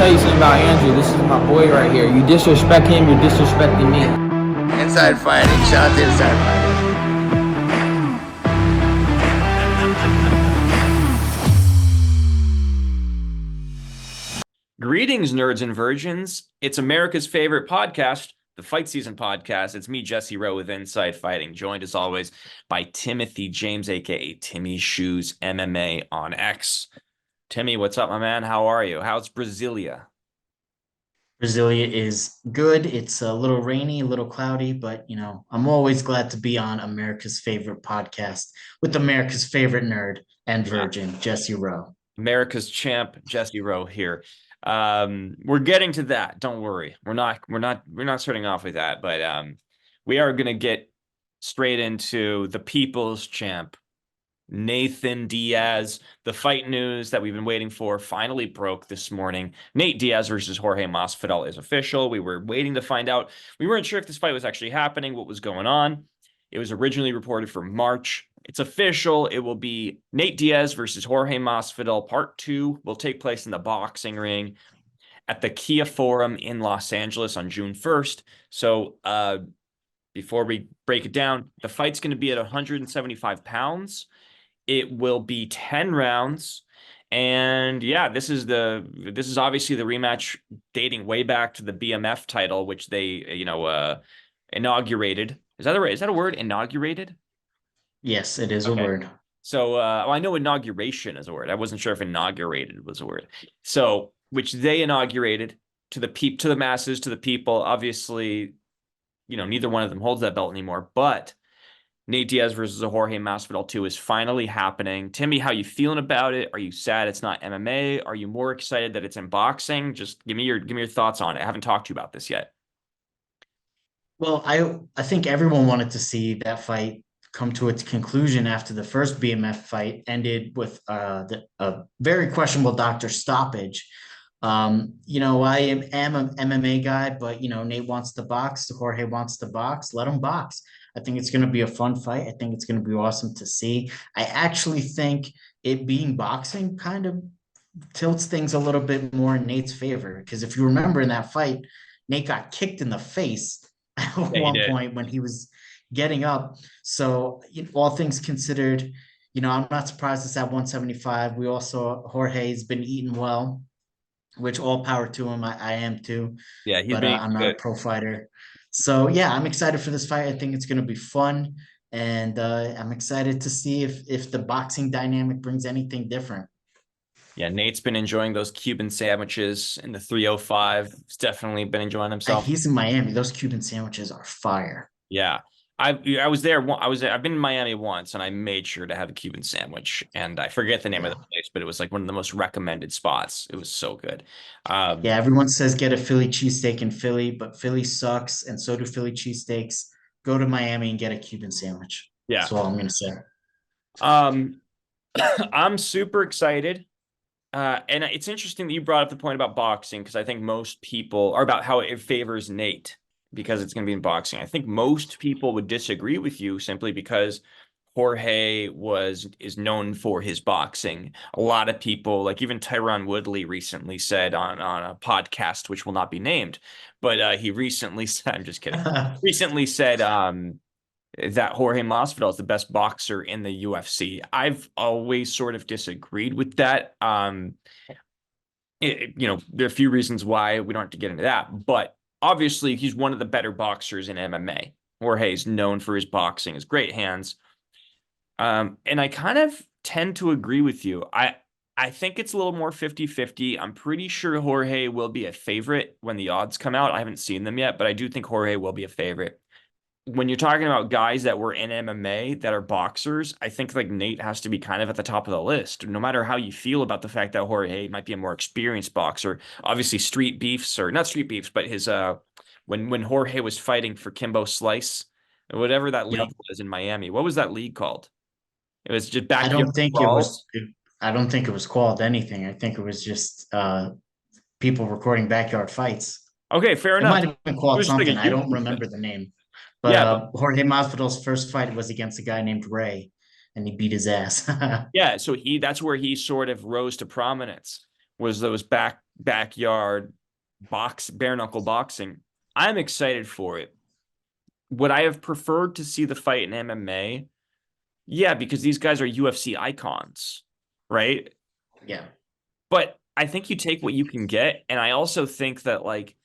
tell you something about Andrew. This is my boy right here. You disrespect him, you're disrespecting me. Inside fighting. Shout out to inside fighting. Greetings, nerds and virgins. It's America's favorite podcast, the Fight Season Podcast. It's me, Jesse Rowe, with Inside Fighting, joined as always by Timothy James, aka Timmy Shoes MMA on X. Timmy, what's up, my man? How are you? How's Brasilia? Brasilia is good. It's a little rainy, a little cloudy, but I'm always glad to be on America's favorite podcast with America's favorite nerd and virgin, Jesse Rowe. America's champ, Jesse Rowe here. We're getting to that. Don't worry. We're not starting off with that, but we are gonna get straight into the people's champ, Nate Diaz. The fight news that we've been waiting for finally broke this morning. Nate Diaz versus Jorge Masvidal is official. We were waiting to find out. We weren't sure if this fight was actually happening, what was going on. It was originally reported for March. It's official. It will be Nate Diaz versus Jorge Masvidal. Part 2 will take place in the boxing ring at the Kia Forum in Los Angeles on June 1st. So before we break it down, the fight's going to be at 175 pounds. It will be 10 rounds. And yeah, this is obviously the rematch dating way back to the BMF title, which they, inaugurated. Is that a word? Inaugurated? Yes, it is a word. So I know inauguration is a word. I wasn't sure if inaugurated was a word. So, which they inaugurated to the masses, to the people. Obviously, neither one of them holds that belt anymore. But Nate Diaz versus Jorge Masvidal 2 is finally happening. Timmy, how you feeling about it? Are you sad it's not MMA? Are you more excited that it's in boxing? Just give me your thoughts on it. I haven't talked to you about this yet. Well, I think everyone wanted to see that fight come to its conclusion after the first BMF fight ended with a very questionable doctor stoppage. I am an MMA guy, but Nate wants to box, Jorge wants to box. Let him box. I think it's going to be a fun fight. I think it's going to be awesome to see. I actually think it being boxing kind of tilts things a little bit more in Nate's favor, because if you remember in that fight, Nate got kicked in the face at one point when he was getting up. So all things considered, I'm not surprised it's at 175. We also, Jorge's been eating well, which all power to him. I am too. Yeah, I'm not a pro fighter. So yeah, I'm excited for this fight. I think it's going to be fun. And I'm excited to see if the boxing dynamic brings anything different. Yeah, Nate's been enjoying those Cuban sandwiches in the 305. He's definitely been enjoying himself. He's in Miami. Those Cuban sandwiches are fire. Yeah. I was there. I've been in Miami once, and I made sure to have a Cuban sandwich. And I forget the name of the place, but it was like one of the most recommended spots. It was so good. Everyone says get a Philly cheesesteak in Philly, but Philly sucks, and so do Philly cheesesteaks. Go to Miami and get a Cuban sandwich. Yeah, that's all I'm gonna say. I'm super excited. And it's interesting that you brought up the point about boxing, because I think most people are about how it favors Nate because it's going to be in boxing. I think most people would disagree with you simply because Jorge is known for his boxing. A lot of people, like even Tyron Woodley recently said on a podcast, which will not be named, but he recently said, I'm just kidding, recently said that Jorge Masvidal is the best boxer in the UFC. I've always sort of disagreed with that. There are a few reasons why. We don't have to get into that, but obviously he's one of the better boxers in MMA. Jorge is known for his boxing, his great hands. And I kind of tend to agree with you. I think it's a little more 50-50. I'm pretty sure Jorge will be a favorite when the odds come out. I haven't seen them yet, but I do think Jorge will be a favorite. When you're talking about guys that were in MMA that are boxers, I think like Nate has to be kind of at the top of the list, no matter how you feel about the fact that Jorge might be a more experienced boxer. Obviously, street beefs, or not street beefs, but his when Jorge was fighting for Kimbo Slice, whatever that league was in Miami. What was that league called? It was just back. I don't think it was called anything. I think it was just people recording backyard fights. Okay, fair enough. It might have been called something. I don't remember the name. But Jorge Masvidal's first fight was against a guy named Ray, and he beat his ass. Yeah, so that's where he sort of rose to prominence, was those backyard bare knuckle boxing. I'm excited for it. Would I have preferred to see the fight in MMA? Yeah, because these guys are UFC icons, right? Yeah. But I think you take what you can get. And I also think that, like,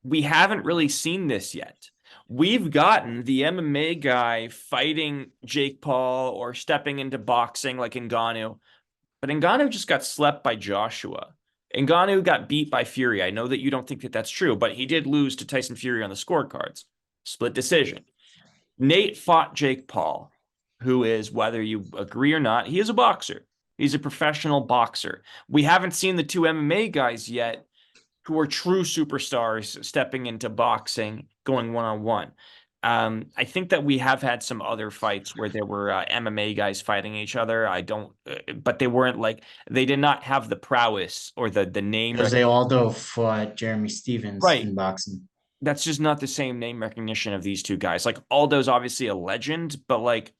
we haven't really seen this yet. We've gotten the MMA guy fighting Jake Paul or stepping into boxing like Ngannou, but Ngannou just got slept by Joshua. Ngannou got beat by Fury. I know that you don't think that that's true, but he did lose to Tyson Fury on the scorecards. Split decision. Nate fought Jake Paul, who is, whether you agree or not, he is a boxer. He's a professional boxer. We haven't seen the two MMA guys yet who are true superstars stepping into boxing, going one-on-one. I think that we have had some other fights where there were MMA guys fighting each other. But they weren't like, they did not have the prowess or the name. Because they Aldo fought Jeremy Stevens in boxing. That's just not the same name recognition of these two guys. Like, Aldo's obviously a legend, but like,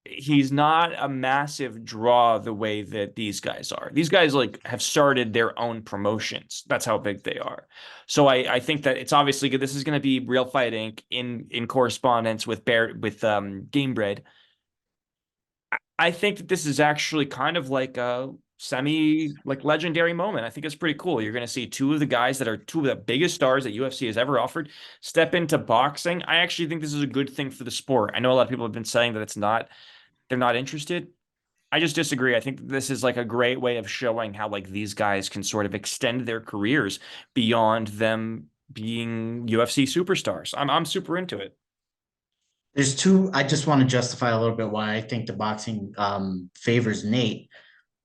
he's not a massive draw the way that these guys are. These guys like have started their own promotions. That's how big they are. So I think that it's obviously good. This is going to be Real Fight Inc. in correspondence with Gamebred. I think that this is actually kind of like a legendary moment. I think it's pretty cool. You're going to see two of the guys that are two of the biggest stars that UFC has ever offered step into boxing. I actually think this is a good thing for the sport. I know a lot of people have been saying that they're not interested. I just disagree. I think this is like a great way of showing how like these guys can sort of extend their careers beyond them being UFC superstars. I'm super into it. There's two. I just want to justify a little bit why I think the boxing favors Nate.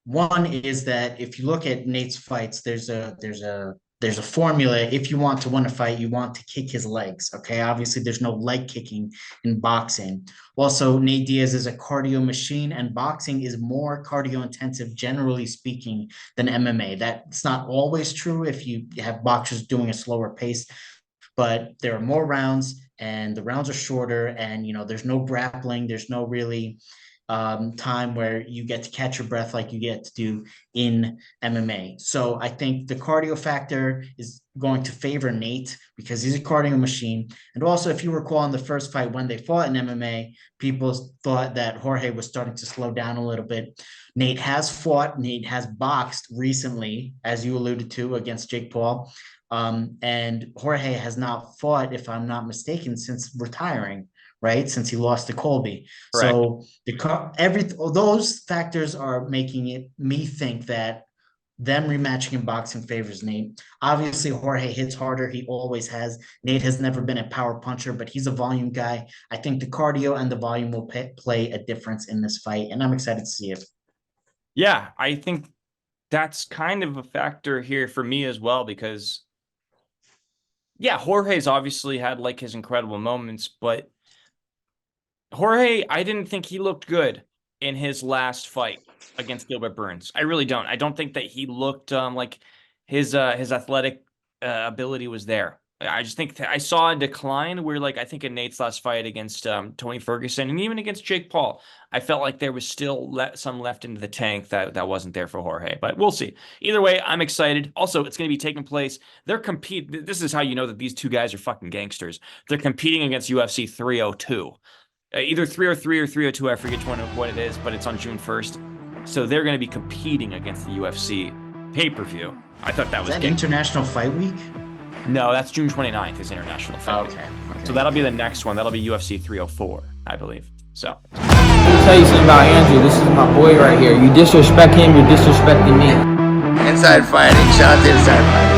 One is that if you look at Nate's fights, there's a formula. If you want to win a fight, you want to kick his legs. Okay. Obviously, there's no leg kicking in boxing. Also, Nate Diaz is a cardio machine, and boxing is more cardio intensive, generally speaking, than MMA. That's not always true if you have boxers doing a slower pace, but there are more rounds and the rounds are shorter, and there's no grappling, there's no really time where you get to catch your breath like you get to do in MMA. So I think the cardio factor is going to favor Nate because he's a cardio machine. And also, if you recall in the first fight when they fought in MMA, people thought that Jorge was starting to slow down a little bit. Nate has boxed recently, as you alluded to, against Jake Paul. And Jorge has not fought, if I'm not mistaken, since retiring, right? Since he lost to Colby. Correct. So those factors are making me think that them rematching in boxing favors Nate. Obviously, Jorge hits harder. He always has. Nate has never been a power puncher, but he's a volume guy. I think the cardio and the volume will play a difference in this fight, and I'm excited to see it. Yeah, I think that's kind of a factor here for me as well, because yeah, Jorge's obviously had like his incredible moments, but Jorge, I didn't think he looked good in his last fight against Gilbert Burns. I really don't. I don't think that he looked like his athletic ability was there. I just think I saw a decline where, like, I think in Nate's last fight against Tony Ferguson and even against Jake Paul, I felt like there was still some left into the tank that wasn't there for Jorge. But we'll see. Either way, I'm excited. Also, it's going to be taking place. This is how you know that these two guys are fucking gangsters. They're competing against UFC 302. Either 303 or 302, I forget what it is, but it's on June 1st. So they're going to be competing against the UFC pay-per-view. I thought that was International Fight Week? No, that's June 29th is International Fight Week. Okay. So that'll be the next one. That'll be UFC 304, I believe. So. Let me tell you something about Andrew. This is my boy right here. You disrespect him, you're disrespecting me. Inside fighting, shout out to Inside Fighting.